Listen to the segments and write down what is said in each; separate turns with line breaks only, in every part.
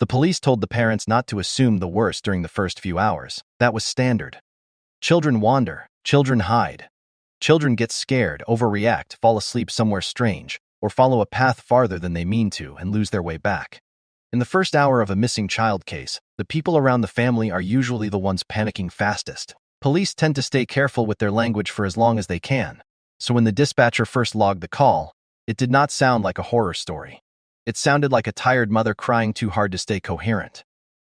The police told the parents not to assume the worst during the first few hours. That was standard. Children wander, children hide. Children get scared, overreact, fall asleep somewhere strange, or follow a path farther than they mean to and lose their way back. In the first hour of a missing child case, the people around the family are usually the ones panicking fastest. Police tend to stay careful with their language for as long as they can. So when the dispatcher first logged the call, it did not sound like a horror story. It sounded like a tired mother crying too hard to stay coherent,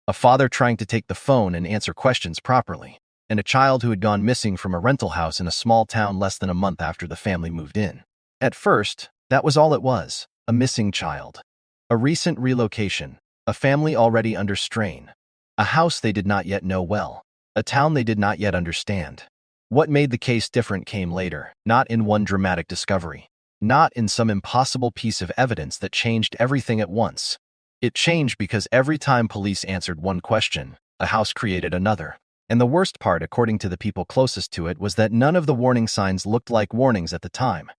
a father trying to take the phone and answer questions properly, and a child who had gone missing from a rental house in a small town less than a month after the family moved in. At first, that was all it was, a missing child. A recent relocation, a family already under strain, a house they did not yet know well, a town they did not yet understand. What made the case different came later, not in one dramatic discovery, not in some impossible piece of evidence that changed everything at once. It changed because every time police answered one question, a house created another. And the worst part, according to the people closest to it, was that none of the warning signs looked like warnings at the time.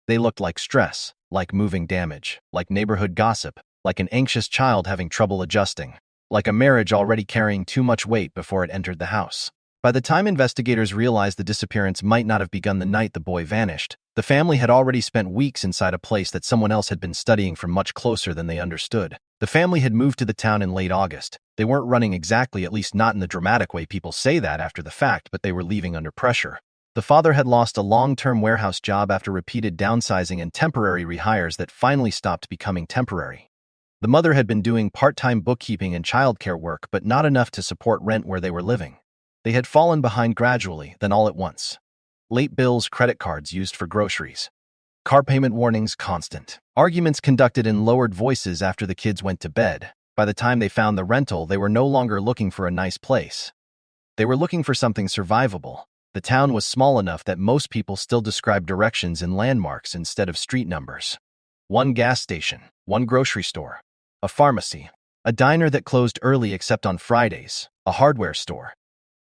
They looked like stress, like moving damage, like neighborhood gossip, like an anxious child having trouble adjusting, like a marriage already carrying too much weight before it entered the house. By the time investigators realized the disappearance might not have begun the night the boy vanished, the family had already spent weeks inside a place that someone else had been studying from much closer than they understood. The family had moved to the town in late August. They weren't running exactly, at least not in the dramatic way people say that after the fact, but they were leaving under pressure. The father had lost a long-term warehouse job after repeated downsizing and temporary rehires that finally stopped becoming temporary. The mother had been doing part-time bookkeeping and childcare work, but not enough to support rent where they were living. They had fallen behind gradually, then all at once. Late bills, credit cards used for groceries. Car payment warnings constant. Arguments conducted in lowered voices after the kids went to bed. By the time they found the rental, they were no longer looking for a nice place. They were looking for something survivable. The town was small enough that most people still described directions in landmarks instead of street numbers. One gas station, one grocery store, a pharmacy, a diner that closed early except on Fridays, a hardware store,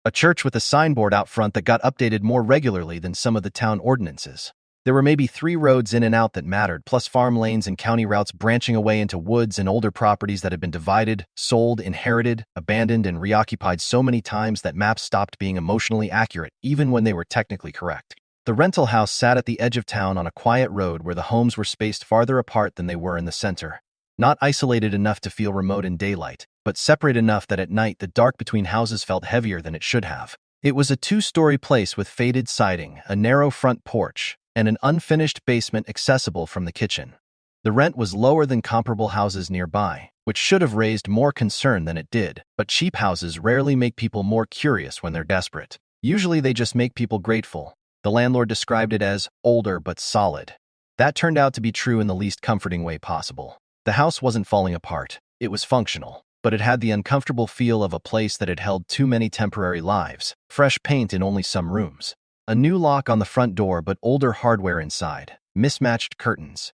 a church with a signboard out front that got updated more regularly than some of the town ordinances. There were maybe 3 roads in and out that mattered, plus farm lanes and county routes branching away into woods and older properties that had been divided, sold, inherited, abandoned, and reoccupied so many times that maps stopped being emotionally accurate, even when they were technically correct. The rental house sat at the edge of town on a quiet road where the homes were spaced farther apart than they were in the center. Not isolated enough to feel remote in daylight, but separate enough that at night the dark between houses felt heavier than it should have. It was a 2-story place with faded siding, a narrow front porch, and an unfinished basement accessible from the kitchen. The rent was lower than comparable houses nearby, which should have raised more concern than it did, but cheap houses rarely make people more curious when they're desperate. Usually they just make people grateful. The landlord described it as older but solid. That turned out to be true in the least comforting way possible. The house wasn't falling apart. It was functional, but it had the uncomfortable feel of a place that had held too many temporary lives. Fresh paint in only some rooms. A new lock on the front door but older hardware inside. Mismatched curtains.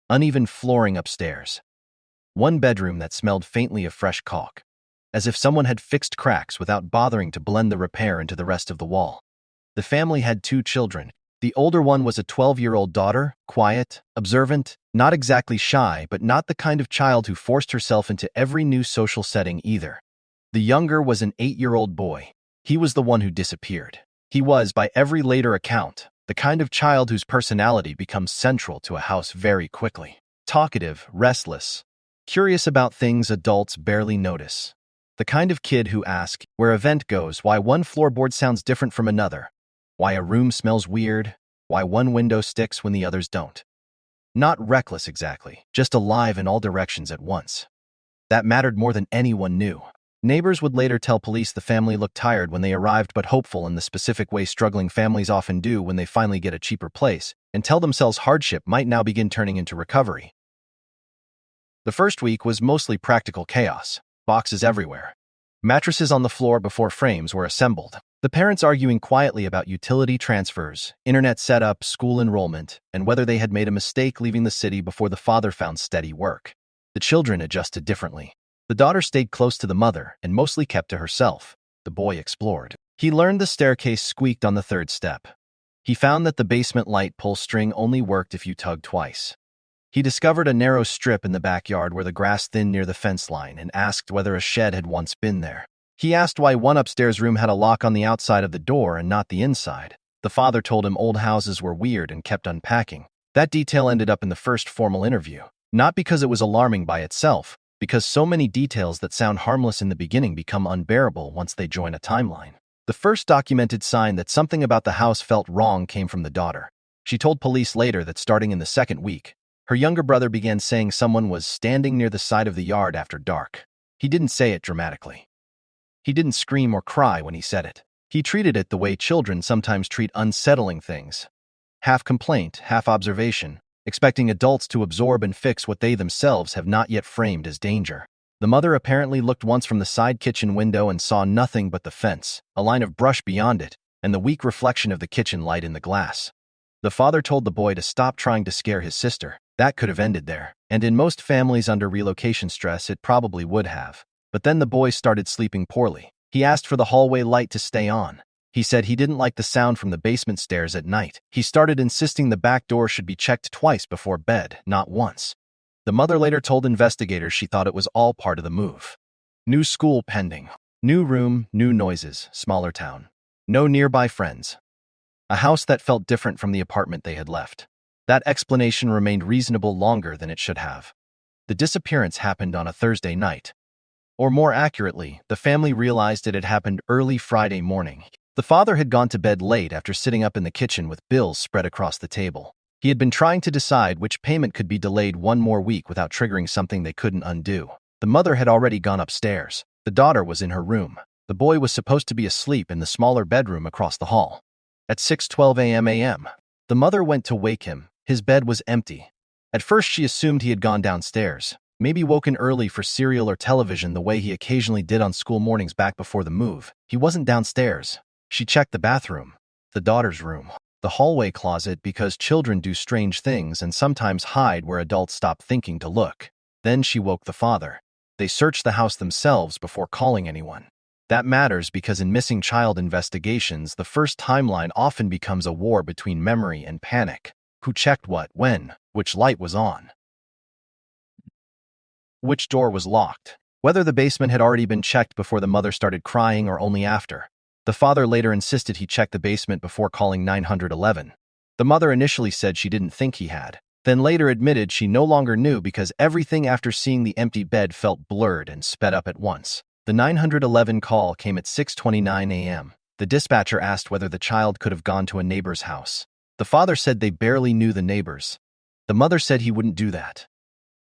Uneven flooring upstairs. One bedroom that smelled faintly of fresh caulk, as if someone had fixed cracks without bothering to blend the repair into the rest of the wall. The family had 2 children. The older one was a 12-year-old daughter, quiet, observant, not exactly shy, but not the kind of child who forced herself into every new social setting either. The younger was an 8-year-old boy. He was the one who disappeared. He was, by every later account, the kind of child whose personality becomes central to a house very quickly. Talkative, restless, curious about things adults barely notice. The kind of kid who asks where a vent goes, why one floorboard sounds different from another, why a room smells weird, why one window sticks when the others don't. Not reckless exactly, just alive in all directions at once. That mattered more than anyone knew. Neighbors would later tell police the family looked tired when they arrived but hopeful in the specific way struggling families often do when they finally get a cheaper place, and tell themselves hardship might now begin turning into recovery. The first week was mostly practical chaos. Boxes everywhere. Mattresses on the floor before frames were assembled. The parents arguing quietly about utility transfers, internet setup, school enrollment, and whether they had made a mistake leaving the city before the father found steady work. The children adjusted differently. The daughter stayed close to the mother and mostly kept to herself. The boy explored. He learned the staircase squeaked on the 3rd step. He found that the basement light pull string only worked if you tugged twice. He discovered a narrow strip in the backyard where the grass thinned near the fence line and asked whether a shed had once been there. He asked why one upstairs room had a lock on the outside of the door and not the inside. The father told him old houses were weird and kept unpacking. That detail ended up in the first formal interview. Not because it was alarming by itself, because so many details that sound harmless in the beginning become unbearable once they join a timeline. The first documented sign that something about the house felt wrong came from the daughter. She told police later that starting in the second week, her younger brother began saying someone was standing near the side of the yard after dark. He didn't say it dramatically. He didn't scream or cry when he said it. He treated it the way children sometimes treat unsettling things. Half complaint, half observation, expecting adults to absorb and fix what they themselves have not yet framed as danger. The mother apparently looked once from the side kitchen window and saw nothing but the fence, a line of brush beyond it, and the weak reflection of the kitchen light in the glass. The father told the boy to stop trying to scare his sister. That could have ended there, and in most families under relocation stress it probably would have. But then the boy started sleeping poorly. He asked for the hallway light to stay on. He said he didn't like the sound from the basement stairs at night. He started insisting the back door should be checked twice before bed, not once. The mother later told investigators she thought it was all part of the move. New school pending. New room, new noises, smaller town. No nearby friends. A house that felt different from the apartment they had left. That explanation remained reasonable longer than it should have. The disappearance happened on a Thursday night. Or more accurately, the family realized it had happened early Friday morning. The father had gone to bed late after sitting up in the kitchen with bills spread across the table. He had been trying to decide which payment could be delayed one more week without triggering something they couldn't undo. The mother had already gone upstairs. The daughter was in her room. The boy was supposed to be asleep in the smaller bedroom across the hall. At 6:12 a.m., the mother went to wake him. His bed was empty. At first she assumed he had gone downstairs, maybe woken early for cereal or television the way he occasionally did on school mornings back before the move. He wasn't downstairs. She checked the bathroom, the daughter's room, the hallway closet because children do strange things and sometimes hide where adults stop thinking to look. Then she woke the father. They searched the house themselves before calling anyone. That matters because in missing child investigations, the first timeline often becomes a war between memory and panic. Who checked what, when, which light was on, which door was locked, whether the basement had already been checked before the mother started crying or only after. The father later insisted he checked the basement before calling 911. The mother initially said she didn't think he had, then later admitted she no longer knew because everything after seeing the empty bed felt blurred and sped up at once. The 911 call came at 6:29 a.m. The dispatcher asked whether the child could have gone to a neighbor's house. The father said they barely knew the neighbors. The mother said he wouldn't do that.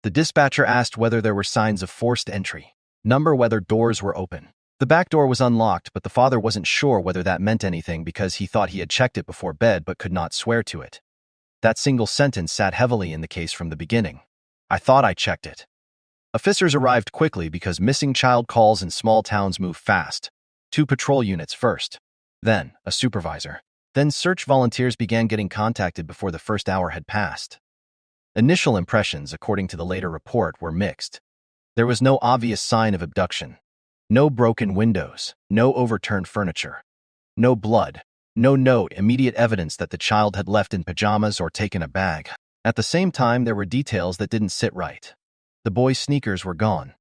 The dispatcher asked whether there were signs of forced entry. Whether doors were open. The back door was unlocked, but the father wasn't sure whether that meant anything because he thought he had checked it before bed but could not swear to it. That single sentence sat heavily in the case from the beginning. I thought I checked it. Officers arrived quickly because missing child calls in small towns move fast. 2 patrol units first. Then, a supervisor. Then search volunteers began getting contacted before the first hour had passed. Initial impressions, according to the later report, were mixed. There was no obvious sign of abduction. No broken windows, no overturned furniture. No blood, no immediate evidence that the child had left in pajamas or taken a bag. At the same time, there were details that didn't sit right. The boy's sneakers were gone.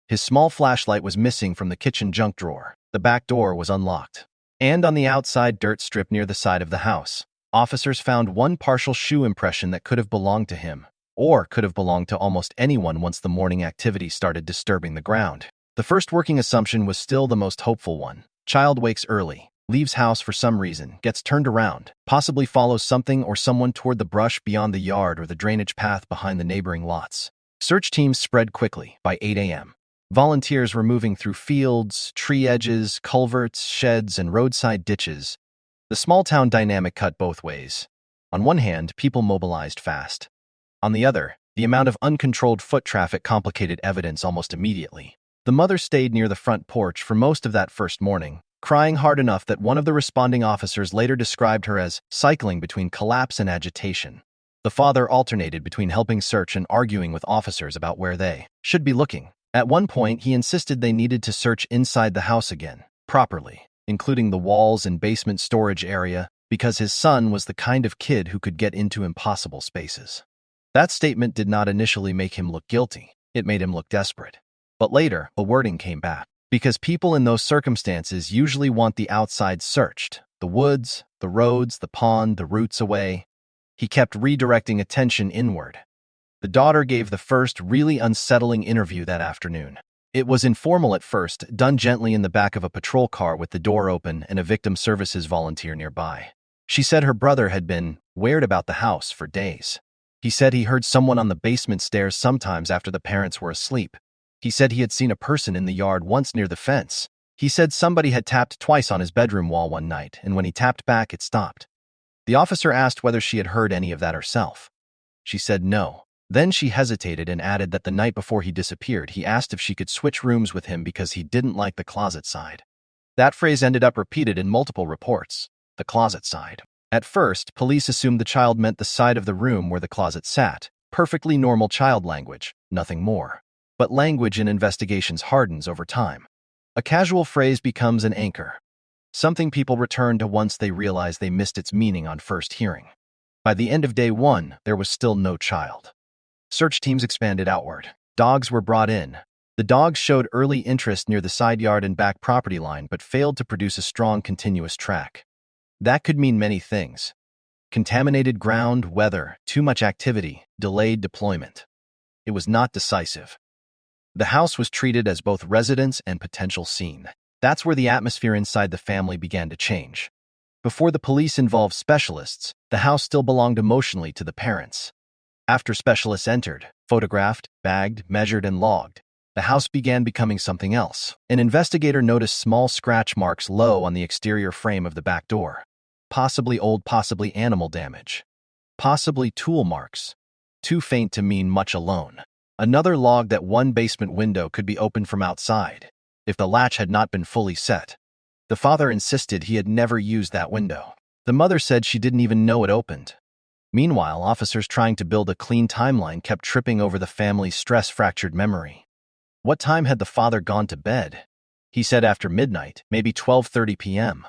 His small flashlight was missing from the kitchen junk drawer. The back door was unlocked. And on the outside dirt strip near the side of the house, officers found one partial shoe impression that could have belonged to him, or could have belonged to almost anyone once the morning activity started disturbing the ground. The first working assumption was still the most hopeful one. Child wakes early, leaves house for some reason, gets turned around, possibly follows something or someone toward the brush beyond the yard or the drainage path behind the neighboring lots. Search teams spread quickly by 8 a.m. Volunteers were moving through fields, tree edges, culverts, sheds, and roadside ditches. The small-town dynamic cut both ways. On one hand, people mobilized fast. On the other, the amount of uncontrolled foot traffic complicated evidence almost immediately. The mother stayed near the front porch for most of that first morning, crying hard enough that one of the responding officers later described her as cycling between collapse and agitation. The father alternated between helping search and arguing with officers about where they should be looking. At one point, he insisted they needed to search inside the house again, properly, including the walls and basement storage area, because his son was the kind of kid who could get into impossible spaces. That statement did not initially make him look guilty. It made him look desperate. But later, a wording came back. Because people in those circumstances usually want the outside searched. The woods, the roads, the pond, the roots away. He kept redirecting attention inward. The daughter gave the first really unsettling interview that afternoon. It was informal at first, done gently in the back of a patrol car with the door open and a victim services volunteer nearby. She said her brother had been weird about the house for days. He said he heard someone on the basement stairs sometimes after the parents were asleep. He said he had seen a person in the yard once near the fence. He said somebody had tapped twice on his bedroom wall one night, and when he tapped back, it stopped. The officer asked whether she had heard any of that herself. She said no. Then she hesitated and added that the night before he disappeared, he asked if she could switch rooms with him because he didn't like the closet side. That phrase ended up repeated in multiple reports, the closet side. At first, police assumed the child meant the side of the room where the closet sat. Perfectly normal child language, nothing more. But language in investigations hardens over time. A casual phrase becomes an anchor, something people return to once they realize they missed its meaning on first hearing. By the end of day one, there was still no child. Search teams expanded outward. Dogs were brought in. The dogs showed early interest near the side yard and back property line but failed to produce a strong continuous track. That could mean many things. Contaminated ground, weather, too much activity, delayed deployment. It was not decisive. The house was treated as both residence and potential scene. That's where the atmosphere inside the family began to change. Before the police involved specialists, the house still belonged emotionally to the parents. After specialists entered, photographed, bagged, measured, and logged, the house began becoming something else. An investigator noticed small scratch marks low on the exterior frame of the back door. Possibly old, possibly animal damage. Possibly tool marks. Too faint to mean much alone. Another logged that one basement window could be opened from outside, if the latch had not been fully set. The father insisted he had never used that window. The mother said she didn't even know it opened. Meanwhile, officers trying to build a clean timeline kept tripping over the family's stress-fractured memory. What time had the father gone to bed? He said after midnight, maybe 12:30 p.m.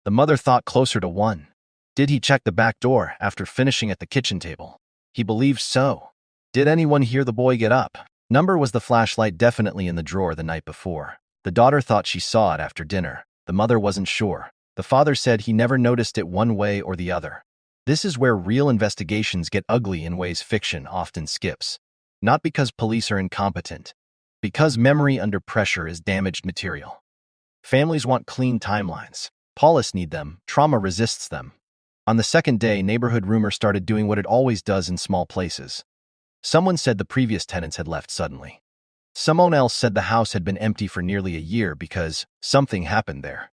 The mother thought closer to 1. Did he check the back door after finishing at the kitchen table? He believed so. Did anyone hear the boy get up? Number was the flashlight definitely in the drawer the night before. The daughter thought she saw it after dinner. The mother wasn't sure. The father said he never noticed it one way or the other. This is where real investigations get ugly in ways fiction often skips. Not because police are incompetent, because memory under pressure is damaged material. Families want clean timelines. Police need them, trauma resists them. On the second day, neighborhood rumor started doing what it always does in small places. Someone said the previous tenants had left suddenly. Someone else said the house had been empty for nearly a year because something happened there.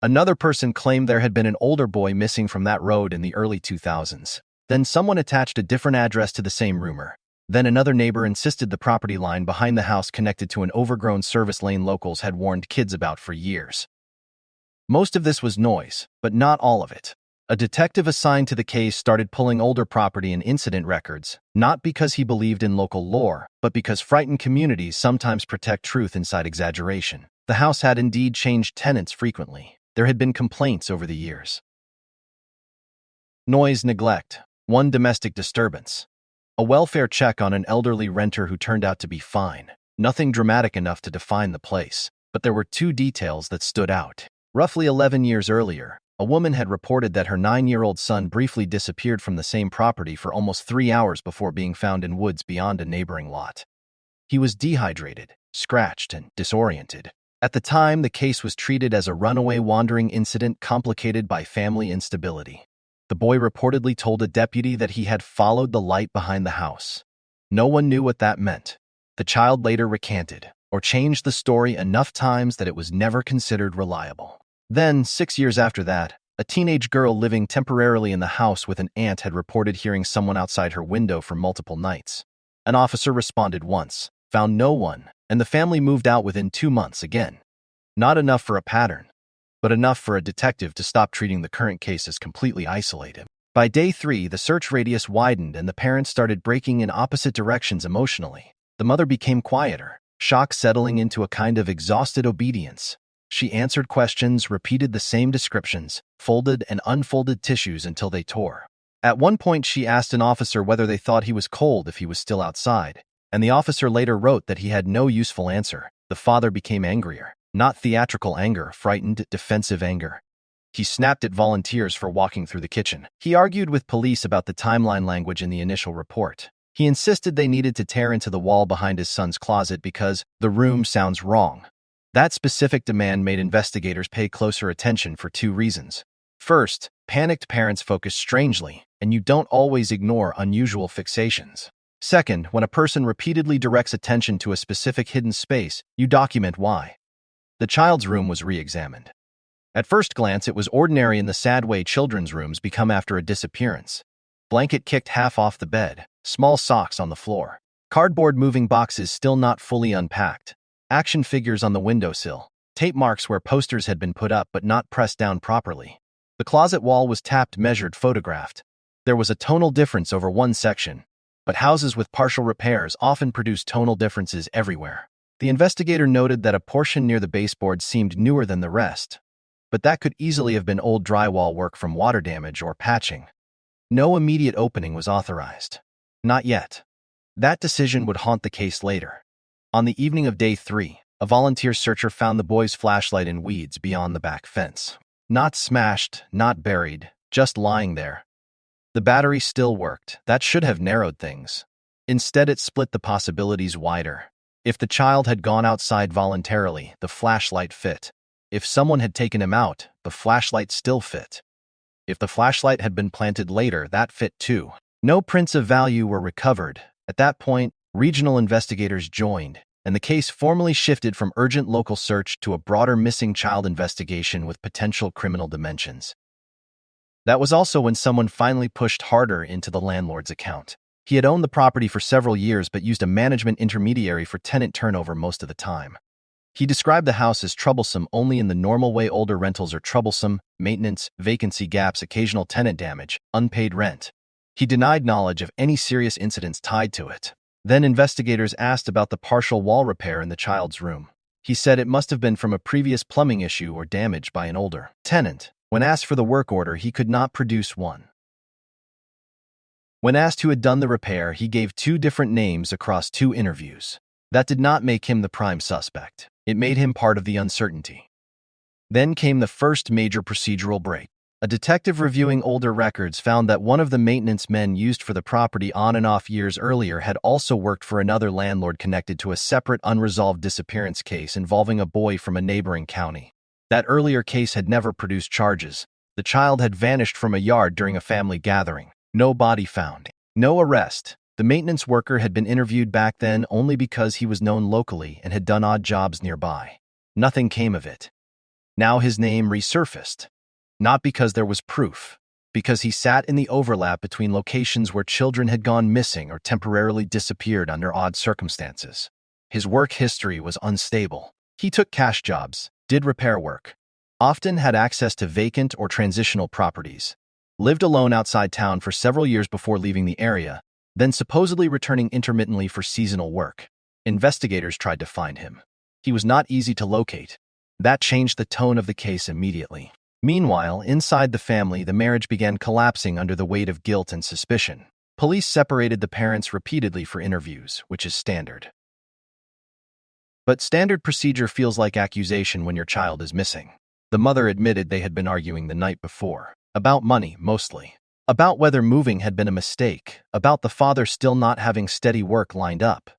Another person claimed there had been an older boy missing from that road in the early 2000s. Then someone attached a different address to the same rumor. Then another neighbor insisted the property line behind the house connected to an overgrown service lane locals had warned kids about for years. Most of this was noise, but not all of it. A detective assigned to the case started pulling older property and incident records, not because he believed in local lore, but because frightened communities sometimes protect truth inside exaggeration. The house had indeed changed tenants frequently. There had been complaints over the years. Noise, neglect. One domestic disturbance. A welfare check on an elderly renter who turned out to be fine. Nothing dramatic enough to define the place, but there were two details that stood out. Roughly 11 years earlier, a woman had reported that her 9-year-old son briefly disappeared from the same property for almost 3 hours before being found in woods beyond a neighboring lot. He was dehydrated, scratched, and disoriented. At the time, the case was treated as a runaway wandering incident complicated by family instability. The boy reportedly told a deputy that he had followed the light behind the house. No one knew what that meant. The child later recanted, or changed the story enough times that it was never considered reliable. Then, 6 years after that, a teenage girl living temporarily in the house with an aunt had reported hearing someone outside her window for multiple nights. An officer responded once, found no one, and the family moved out within 2 months again. Not enough for a pattern, but enough for a detective to stop treating the current case as completely isolated. By day 3, the search radius widened and the parents started breaking in opposite directions emotionally. The mother became quieter, shock settling into a kind of exhausted obedience. She answered questions, repeated the same descriptions, folded and unfolded tissues until they tore. At one point, she asked an officer whether they thought he was cold if he was still outside, and the officer later wrote that he had no useful answer. The father became angrier. Not theatrical anger, frightened, defensive anger. He snapped at volunteers for walking through the kitchen. He argued with police about the timeline language in the initial report. He insisted they needed to tear into the wall behind his son's closet because the room sounds wrong. That specific demand made investigators pay closer attention for two reasons. First, panicked parents focus strangely, and you don't always ignore unusual fixations. Second, when a person repeatedly directs attention to a specific hidden space, you document why. The child's room was re-examined. At first glance, it was ordinary in the sad way children's rooms become after a disappearance. Blanket kicked half off the bed, small socks on the floor, cardboard moving boxes still not fully unpacked, action figures on the windowsill, tape marks where posters had been put up but not pressed down properly. The closet wall was tapped, measured, photographed. There was a tonal difference over one section, but houses with partial repairs often produce tonal differences everywhere. The investigator noted that a portion near the baseboard seemed newer than the rest, but that could easily have been old drywall work from water damage or patching. No immediate opening was authorized. Not yet. That decision would haunt the case later. On the evening of day 3, a volunteer searcher found the boy's flashlight in weeds beyond the back fence. Not smashed, not buried, just lying there. The battery still worked. That should have narrowed things. Instead, it split the possibilities wider. If the child had gone outside voluntarily, the flashlight fit. If someone had taken him out, the flashlight still fit. If the flashlight had been planted later, that fit too. No prints of value were recovered. At that point, regional investigators joined, and the case formally shifted from urgent local search to a broader missing child investigation with potential criminal dimensions. That was also when someone finally pushed harder into the landlord's account. He had owned the property for several years but used a management intermediary for tenant turnover most of the time. He described the house as troublesome only in the normal way older rentals are troublesome: maintenance, vacancy gaps, occasional tenant damage, unpaid rent. He denied knowledge of any serious incidents tied to it. Then investigators asked about the partial wall repair in the child's room. He said it must have been from a previous plumbing issue or damage by an older tenant. When asked for the work order, he could not produce one. When asked who had done the repair, he gave two different names across 2 interviews. That did not make him the prime suspect. It made him part of the uncertainty. Then came the first major procedural break. A detective reviewing older records found that one of the maintenance men used for the property on and off years earlier had also worked for another landlord connected to a separate unresolved disappearance case involving a boy from a neighboring county. That earlier case had never produced charges. The child had vanished from a yard during a family gathering. No body found. No arrest. The maintenance worker had been interviewed back then only because he was known locally and had done odd jobs nearby. Nothing came of it. Now his name resurfaced. Not because there was proof, because he sat in the overlap between locations where children had gone missing or temporarily disappeared under odd circumstances. His work history was unstable. He took cash jobs, did repair work, often had access to vacant or transitional properties, lived alone outside town for several years before leaving the area, then supposedly returning intermittently for seasonal work. Investigators tried to find him. He was not easy to locate. That changed the tone of the case immediately. Meanwhile, inside the family, the marriage began collapsing under the weight of guilt and suspicion. Police separated the parents repeatedly for interviews, which is standard. But standard procedure feels like accusation when your child is missing. The mother admitted they had been arguing the night before. About money, mostly. About whether moving had been a mistake. About the father still not having steady work lined up.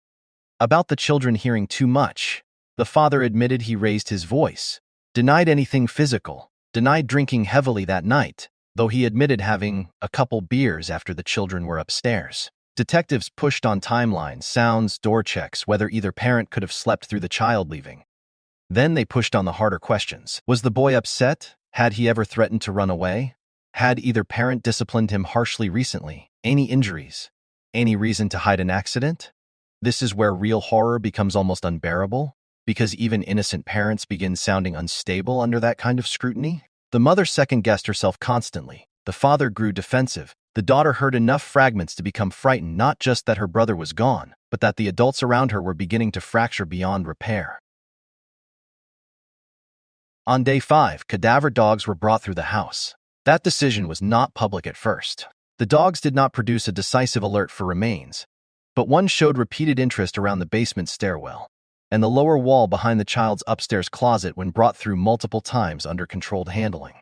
About the children hearing too much. The father admitted he raised his voice. Denied anything physical. Denied drinking heavily that night, though he admitted having a couple beers after the children were upstairs. Detectives pushed on timelines, sounds, door checks, whether either parent could have slept through the child leaving. Then they pushed on the harder questions. Was the boy upset? Had he ever threatened to run away? Had either parent disciplined him harshly recently? Any injuries? Any reason to hide an accident? This is where real horror becomes almost unbearable, because even innocent parents begin sounding unstable under that kind of scrutiny. The mother second-guessed herself constantly. The father grew defensive. The daughter heard enough fragments to become frightened, not just that her brother was gone, but that the adults around her were beginning to fracture beyond repair. On day 5, cadaver dogs were brought through the house. That decision was not public at first. The dogs did not produce a decisive alert for remains, but one showed repeated interest around the basement stairwell and the lower wall behind the child's upstairs closet when brought through multiple times under controlled handling.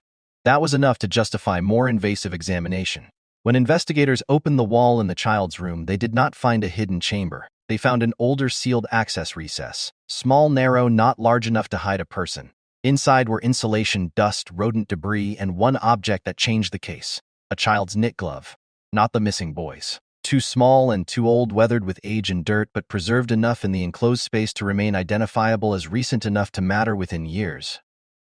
That was enough to justify more invasive examination. When investigators opened the wall in the child's room, they did not find a hidden chamber. They found an older sealed access recess, small, narrow, not large enough to hide a person. Inside were insulation, dust, rodent debris, and one object that changed the case: a child's knit glove. Not the missing boy's. Too small and too old, weathered with age and dirt, but preserved enough in the enclosed space to remain identifiable as recent enough to matter within years,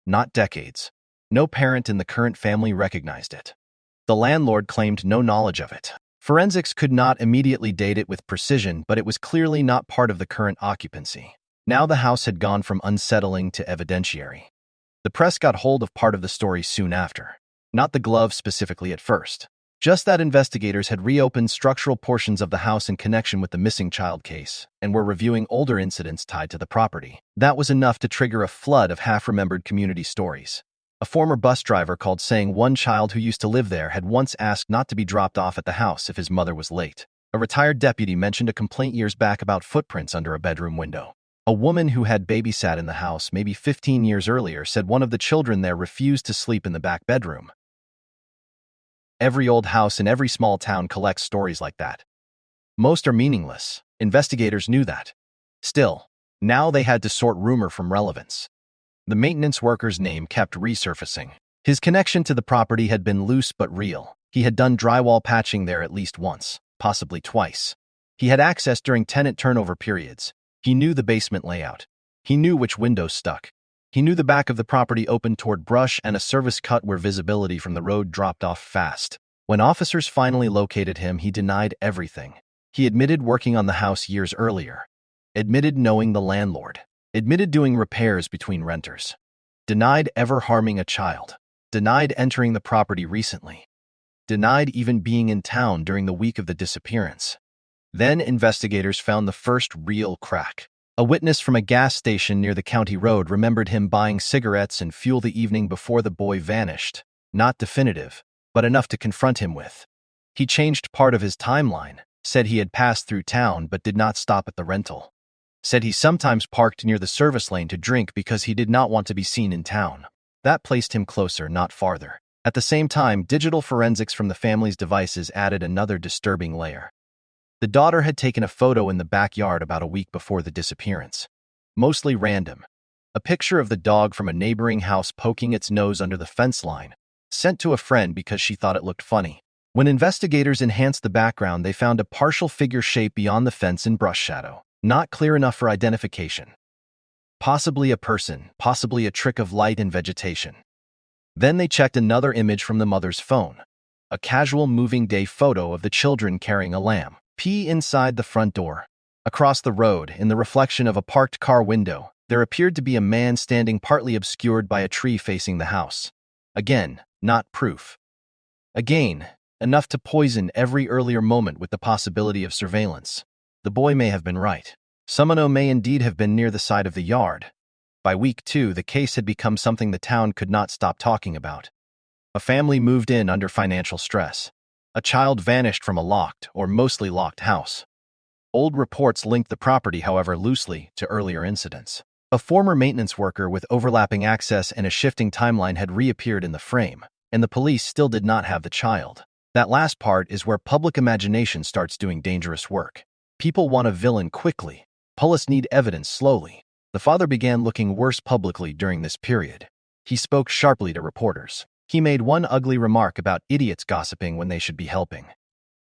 not decades. No parent in the current family recognized it. The landlord claimed no knowledge of it. Forensics could not immediately date it with precision, but it was clearly not part of the current occupancy. Now the house had gone from unsettling to evidentiary. The press got hold of part of the story soon after. Not the glove specifically at first. Just that investigators had reopened structural portions of the house in connection with the missing child case and were reviewing older incidents tied to the property. That was enough to trigger a flood of half-remembered community stories. A former bus driver called saying one child who used to live there had once asked not to be dropped off at the house if his mother was late. A retired deputy mentioned a complaint years back about footprints under a bedroom window. A woman who had babysat in the house maybe 15 years earlier said one of the children there refused to sleep in the back bedroom. Every old house in every small town collects stories like that. Most are meaningless. Investigators knew that. Still, now they had to sort rumor from relevance. The maintenance worker's name kept resurfacing. His connection to the property had been loose but real. He had done drywall patching there at least once, possibly twice. He had access during tenant turnover periods. He knew the basement layout. He knew which windows stuck. He knew the back of the property opened toward brush and a service cut where visibility from the road dropped off fast. When officers finally located him, he denied everything. He admitted working on the house years earlier. Admitted knowing the landlord. Admitted doing repairs between renters. Denied ever harming a child. Denied entering the property recently. Denied even being in town during the week of the disappearance. Then investigators found the first real crack. A witness from a gas station near the county road remembered him buying cigarettes and fuel the evening before the boy vanished. Not definitive, but enough to confront him with. He changed part of his timeline, said he had passed through town but did not stop at the rental. Said he sometimes parked near the service lane to drink because he did not want to be seen in town. That placed him closer, not farther. At the same time, digital forensics from the family's devices added another disturbing layer. The daughter had taken a photo in the backyard about a week before the disappearance. Mostly random. A picture of the dog from a neighboring house poking its nose under the fence line, sent to a friend because she thought it looked funny. When investigators enhanced the background, they found a partial figure shape beyond the fence in brush shadow. Not clear enough for identification. Possibly a person, possibly a trick of light and vegetation. Then they checked another image from the mother's phone. A casual moving day photo of the children carrying a lamb. Inside the front door. Across the road, in the reflection of a parked car window, there appeared to be a man standing partly obscured by a tree facing the house. Again, not proof. Again, enough to poison every earlier moment with the possibility of surveillance. The boy may have been right. Someone may indeed have been near the side of the yard. By week 2, the case had become something the town could not stop talking about. A family moved in under financial stress. A child vanished from a locked, or mostly locked, house. Old reports linked the property, however, loosely to earlier incidents. A former maintenance worker with overlapping access and a shifting timeline had reappeared in the frame, and the police still did not have the child. That last part is where public imagination starts doing dangerous work. People want a villain quickly. Police need evidence slowly. The father began looking worse publicly during this period. He spoke sharply to reporters. He made one ugly remark about idiots gossiping when they should be helping.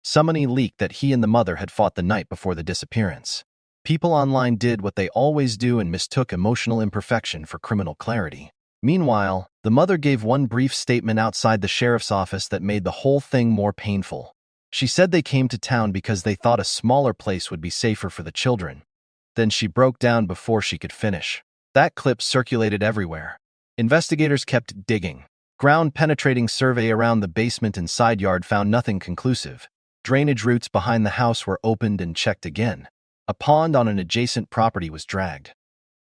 Someone leaked that he and the mother had fought the night before the disappearance. People online did what they always do and mistook emotional imperfection for criminal clarity. Meanwhile, the mother gave one brief statement outside the sheriff's office that made the whole thing more painful. She said they came to town because they thought a smaller place would be safer for the children. Then she broke down before she could finish. That clip circulated everywhere. Investigators kept digging. Ground-penetrating survey around the basement and side yard found nothing conclusive. Drainage routes behind the house were opened and checked again. A pond on an adjacent property was dragged.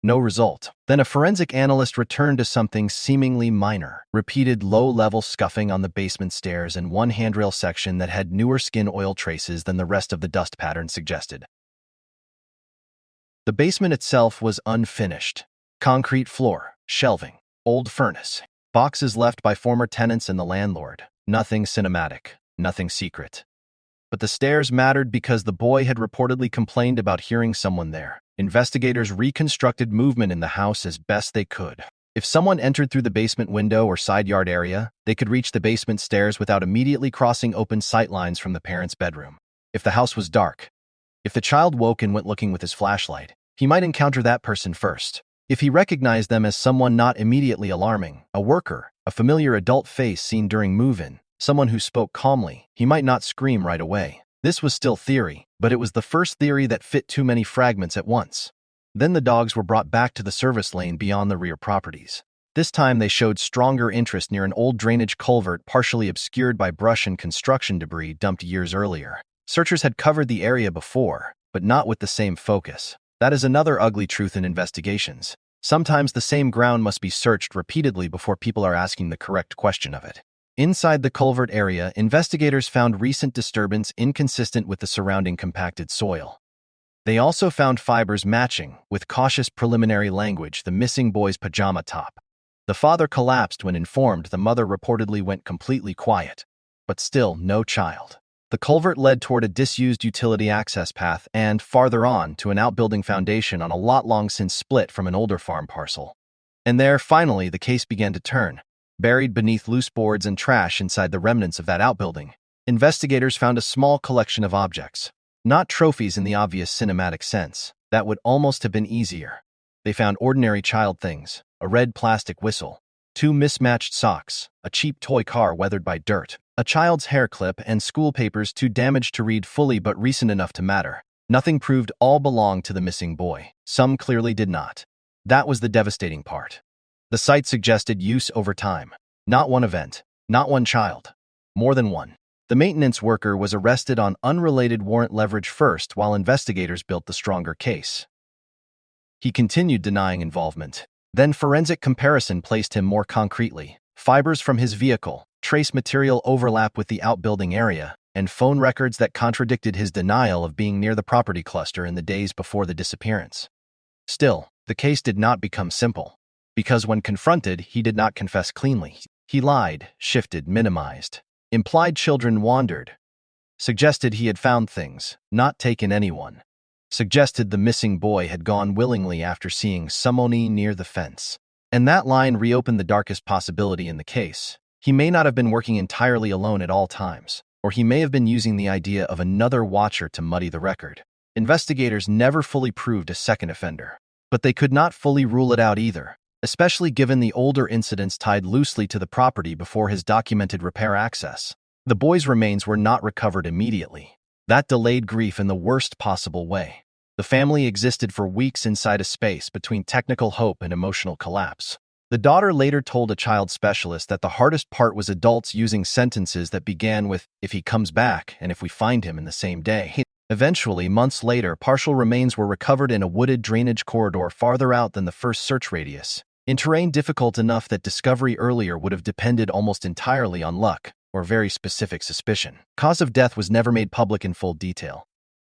No result. Then a forensic analyst returned to something seemingly minor. Repeated low-level scuffing on the basement stairs and one handrail section that had newer skin oil traces than the rest of the dust pattern suggested. The basement itself was unfinished. Concrete floor, shelving, old furnace, boxes left by former tenants and the landlord. Nothing cinematic, nothing secret. But the stairs mattered because the boy had reportedly complained about hearing someone there. Investigators reconstructed movement in the house as best they could. If someone entered through the basement window or side yard area, they could reach the basement stairs without immediately crossing open sight lines from the parents' bedroom. If the house was dark, if the child woke and went looking with his flashlight, he might encounter that person first. If he recognized them as someone not immediately alarming, a worker, a familiar adult face seen during move-in, someone who spoke calmly, he might not scream right away. This was still theory, but it was the first theory that fit too many fragments at once. Then the dogs were brought back to the service lane beyond the rear properties. This time they showed stronger interest near an old drainage culvert partially obscured by brush and construction debris dumped years earlier. Searchers had covered the area before, but not with the same focus. That is another ugly truth in investigations. Sometimes the same ground must be searched repeatedly before people are asking the correct question of it. Inside the culvert area, investigators found recent disturbance inconsistent with the surrounding compacted soil. They also found fibers matching, with cautious preliminary language, the missing boy's pajama top. The father collapsed when informed. The mother reportedly went completely quiet. But still, no child. The culvert led toward a disused utility access path and, farther on, to an outbuilding foundation on a lot long since split from an older farm parcel. And there, finally, the case began to turn. Buried beneath loose boards and trash inside the remnants of that outbuilding, investigators found a small collection of objects. Not trophies in the obvious cinematic sense. That would almost have been easier. They found ordinary child things, a red plastic whistle, 2 mismatched socks, a cheap toy car weathered by dirt, a child's hair clip, and school papers too damaged to read fully but recent enough to matter. Nothing proved all belonged to the missing boy. Some clearly did not. That was the devastating part. The site suggested use over time. Not one event, not one child, more than one. The maintenance worker was arrested on unrelated warrant leverage first while investigators built the stronger case. He continued denying involvement. Then forensic comparison placed him more concretely. Fibers from his vehicle, trace material overlap with the outbuilding area, and phone records that contradicted his denial of being near the property cluster in the days before the disappearance. Still, the case did not become simple. Because when confronted, he did not confess cleanly. He lied, shifted, minimized. Implied children wandered. Suggested he had found things, not taken anyone. Suggested the missing boy had gone willingly after seeing someone near the fence. And that line reopened the darkest possibility in the case. He may not have been working entirely alone at all times, or he may have been using the idea of another watcher to muddy the record. Investigators never fully proved a second offender. But they could not fully rule it out either, especially given the older incidents tied loosely to the property before his documented repair access. The boy's remains were not recovered immediately. That delayed grief in the worst possible way. The family existed for weeks inside a space between technical hope and emotional collapse. The daughter later told a child specialist that the hardest part was adults using sentences that began with, "if he comes back, and if we find him in the same day." Eventually, months later, partial remains were recovered in a wooded drainage corridor farther out than the first search radius, in terrain difficult enough that discovery earlier would have depended almost entirely on luck or very specific suspicion. Cause of death was never made public in full detail.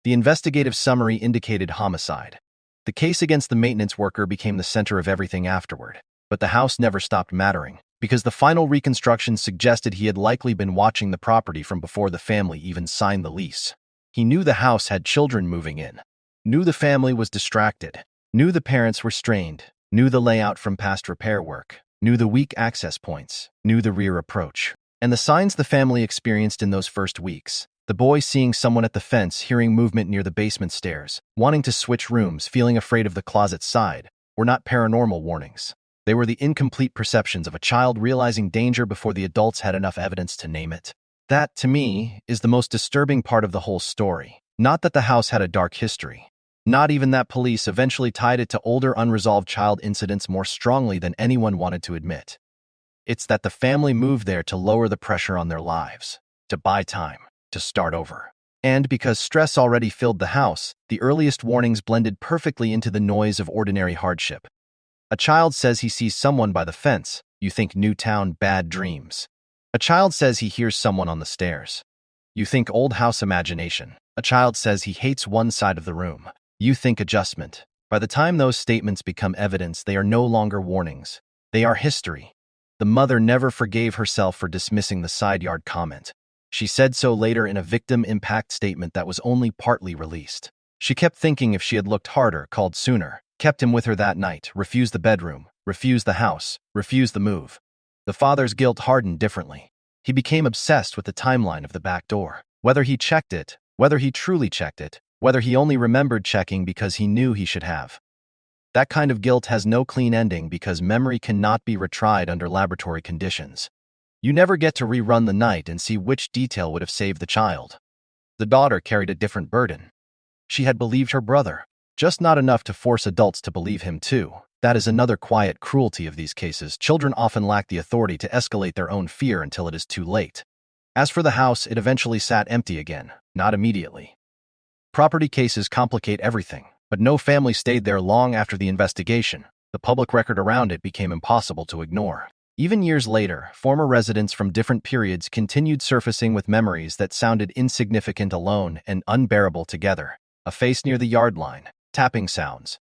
The investigative summary indicated homicide. The case against the maintenance worker became the center of everything afterward. But the house never stopped mattering, because the final reconstruction suggested he had likely been watching the property from before the family even signed the lease. He knew the house had children moving in, knew the family was distracted, knew the parents were strained, knew the layout from past repair work, knew the weak access points, knew the rear approach. And the signs the family experienced in those first weeks, the boy seeing someone at the fence, hearing movement near the basement stairs, wanting to switch rooms, feeling afraid of the closet side, were not paranormal warnings. They were the incomplete perceptions of a child realizing danger before the adults had enough evidence to name it. That, to me, is the most disturbing part of the whole story. Not that the house had a dark history. Not even that police eventually tied it to older unresolved child incidents more strongly than anyone wanted to admit. It's that the family moved there to lower the pressure on their lives, to buy time, to start over. And because stress already filled the house, the earliest warnings blended perfectly into the noise of ordinary hardship. A child says he sees someone by the fence. You think Newtown bad dreams. A child says he hears someone on the stairs. You think old house imagination. A child says he hates one side of the room. You think adjustment. By the time those statements become evidence, they are no longer warnings. They are history. The mother never forgave herself for dismissing the side yard comment. She said so later in a victim impact statement that was only partly released. She kept thinking if she had looked harder, called sooner, kept him with her that night, refused the bedroom, refused the house, refused the move. The father's guilt hardened differently. He became obsessed with the timeline of the back door. Whether he checked it, whether he truly checked it, whether he only remembered checking because he knew he should have. That kind of guilt has no clean ending because memory cannot be retried under laboratory conditions. You never get to rerun the night and see which detail would have saved the child. The daughter carried a different burden. She had believed her brother, just not enough to force adults to believe him too. That is another quiet cruelty of these cases. Children often lack the authority to escalate their own fear until it is too late. As for the house, it eventually sat empty again, not immediately. Property cases complicate everything, but no family stayed there long after the investigation. The public record around it became impossible to ignore. Even years later, former residents from different periods continued surfacing with memories that sounded insignificant alone and unbearable together. A face near the yard line, tapping sounds.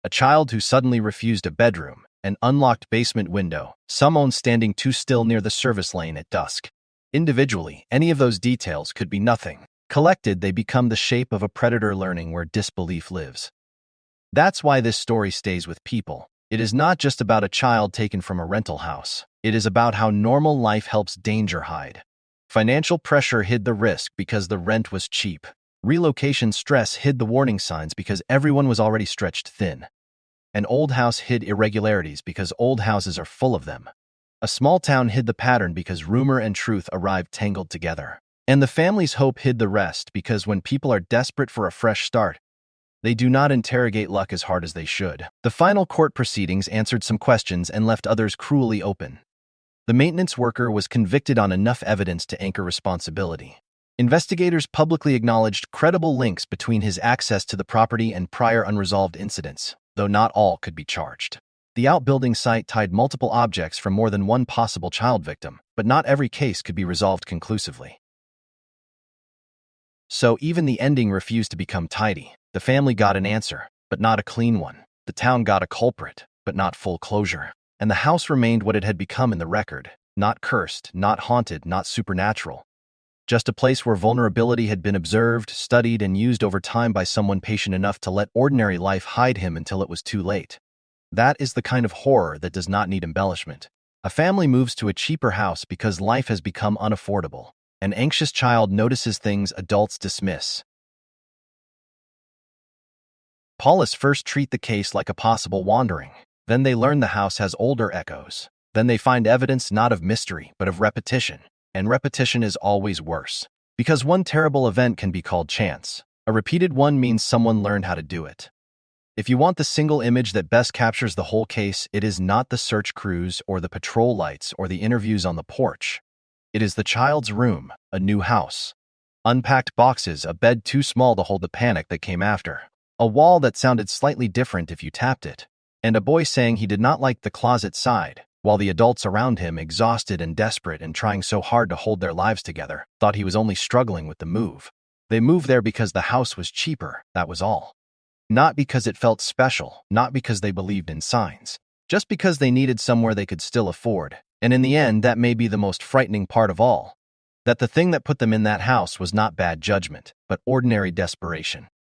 A child who suddenly refused a bedroom, an unlocked basement window, someone standing too still near the service lane at dusk. Individually, any of those details could be nothing. Collected, they become the shape of a predator learning where disbelief lives. That's why this story stays with people. It is not just about a child taken from a rental house. It is about how normal life helps danger hide. Financial pressure hid the risk because the rent was cheap. Relocation stress hid the warning signs because everyone was already stretched thin. An old house hid irregularities because old houses are full of them. A small town hid the pattern because rumor and truth arrived tangled together. And the family's hope hid the rest because when people are desperate for a fresh start, they do not interrogate luck as hard as they should. The final court proceedings answered some questions and left others cruelly open. The maintenance worker was convicted on enough evidence to anchor responsibility. Investigators publicly acknowledged credible links between his access to the property and prior unresolved incidents, though not all could be charged. The outbuilding site tied multiple objects from more than one possible child victim, but not every case could be resolved conclusively. So even the ending refused to become tidy. The family got an answer, but not a clean one. The town got a culprit, but not full closure. And the house remained what it had become in the record, not cursed, not haunted, not supernatural. Just a place where vulnerability had been observed, studied, and used over time by someone patient enough to let ordinary life hide him until it was too late. That is the kind of horror that does not need embellishment. A family moves to a cheaper house because life has become unaffordable. An anxious child notices things adults dismiss. Police first treat the case like a possible wandering. Then they learn the house has older echoes. Then they find evidence not of mystery, but of repetition. And repetition is always worse. Because one terrible event can be called chance. A repeated one means someone learned how to do it. If you want the single image that best captures the whole case, it is not the search crews or the patrol lights or the interviews on the porch. It is the child's room, a new house. Unpacked boxes, a bed too small to hold the panic that came after. A wall that sounded slightly different if you tapped it. And a boy saying he did not like the closet side, while the adults around him, exhausted and desperate and trying so hard to hold their lives together, thought he was only struggling with the move. They moved there because the house was cheaper, that was all. Not because it felt special, not because they believed in signs. Just because they needed somewhere they could still afford. And in the end, that may be the most frightening part of all. That the thing that put them in that house was not bad judgment, but ordinary desperation.